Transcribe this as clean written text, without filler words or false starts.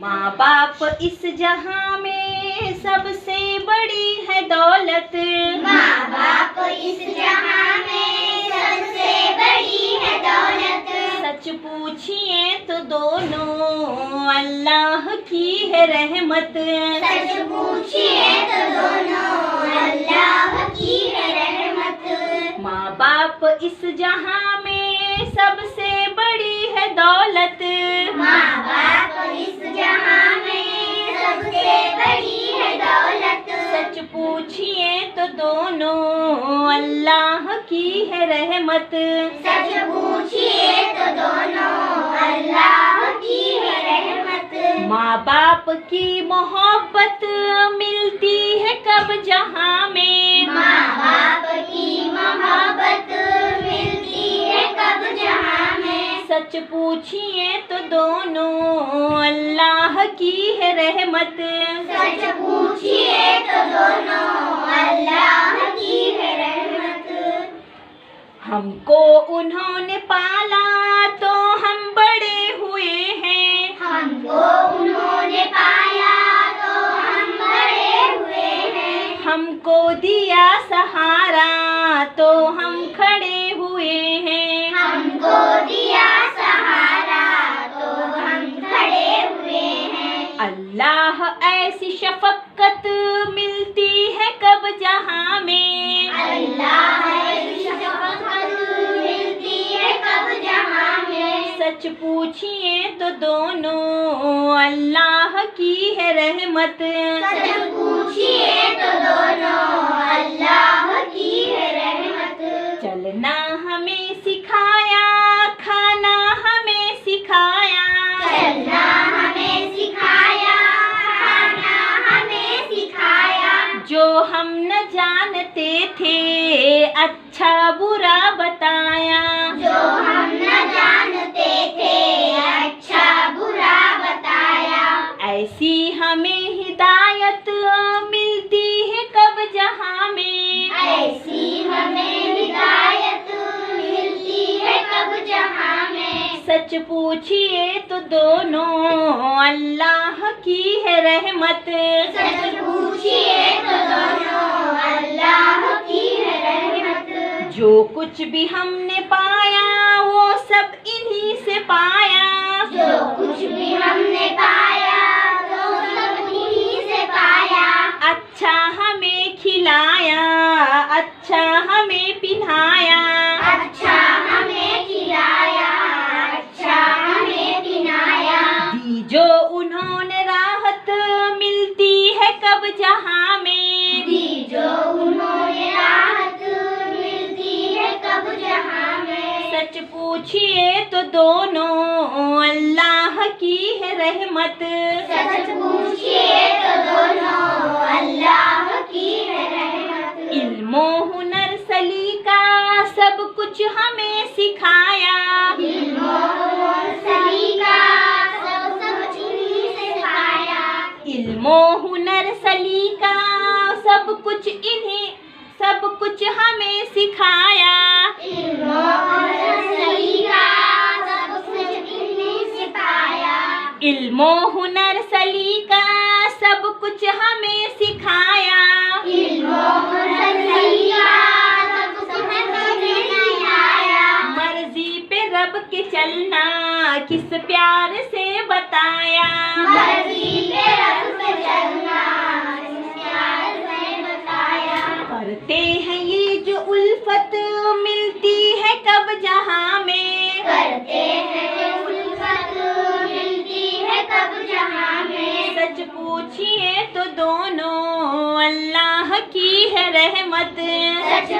माँ बाप इस जहां में सबसे बड़ी है दौलत। माँ बाप इस जहां में सबसे बड़ी है दौलत। सच पूछिए तो दोनों अल्लाह की है रहमत। सच पूछिए तो दोनों अल्लाह की है रहमत। माँ बाप इस जहां में सबसे बड़ी है दौलत। माँ बाप इस जहां में सबसे बड़ी है दौलत। सच पूछिए तो दोनों अल्लाह की है रहमत। सच पूछिए तो दोनों अल्लाह की है रहमत। माँ बाप की मोहब्बत मिलती है कब जहां में। माँ बाप की मोहब्बत मिलती है कब जहां में। सच पूछिए तो दोनों अल्लाह की है रहमत। सच पूछिए तो दोनों अल्लाह की है रहमत। हमको उन्होंने पाला तो हम बड़े हुए हैं। हमको उन्होंने पाया तो हम बड़े हुए हैं। हमको दिया सहारा तो हम खड़े हुए हैं। हमको दिया सहारा तो हम खड़े हुए हैं। अल्लाह ऐसी शफकत मिलती है कब जहां में। अल्लाह ऐसी शफकत मिलती है कब जहां में। सच पूछिए तो दोनों अल्लाह की है रहमत। सच पूछिए तो दोनों अल्लाह की है रहमत। चलना हमें सिखाया, खाना हमें सिखाया। चलना हमें सिखाया, खाना हमें सिखाया। जो हम न जानते थे अच्छा बुरा बताया। जो हम न जानते थे अच्छा बुरा बताया। ऐसी हमें हिदायत मिलती है कब जहां में। ऐसी हमें हिदायत मिलती है कब जहां में। सच पूछिए तो दोनों अल्लाह की है रहमत। सच पूछिए तो दोनों अल्लाह की है रहमत। जो कुछ भी हमने पाया वो सब इन्हीं से पाया। जो कुछ भी हमने पाया तो सब इन्हीं से पाया। अच्छा हमें खिलाया, अच्छा हमें पिन्हाया। अच्छा हमें खिलाया, अच्छा हमें पिनाया। दी जो उन्होंने राहत मिलती है कब जहां में। दी जो उन्होंने राहत मिलती है कब जहां में। सच पूछिए तो दोनों अल्लाह की है रहमत। सच पूछिए तो दोनों अल्लाह की है रहमत। इल्मो हुनर सलीका सब कुछ हमें सिखाया। इल्मो सलीका सब कुछ इन्हीं से सिखाया। इल्मो हुनर सलीका सब कुछ हमें सिखाया। इल्मो सलीका सब कुछ इन्हीं से सिखाया। इल्मो हुनर सलीका सब कुछ हमें सिखाया। इल्मो सलीका सब कुछ हमें सिखाया। मर्जी पे रब के चलना किस प्यार से बताया। मर्जी पे रब के चलना किस प्यार से बताया। करते हैं ये जो उल्फत मिलती है कब जहां में। करते हैं जो उल्फत मिलती है कब जहां में। सच पूछिए तो दोनों अल्लाह की है रहमत। सच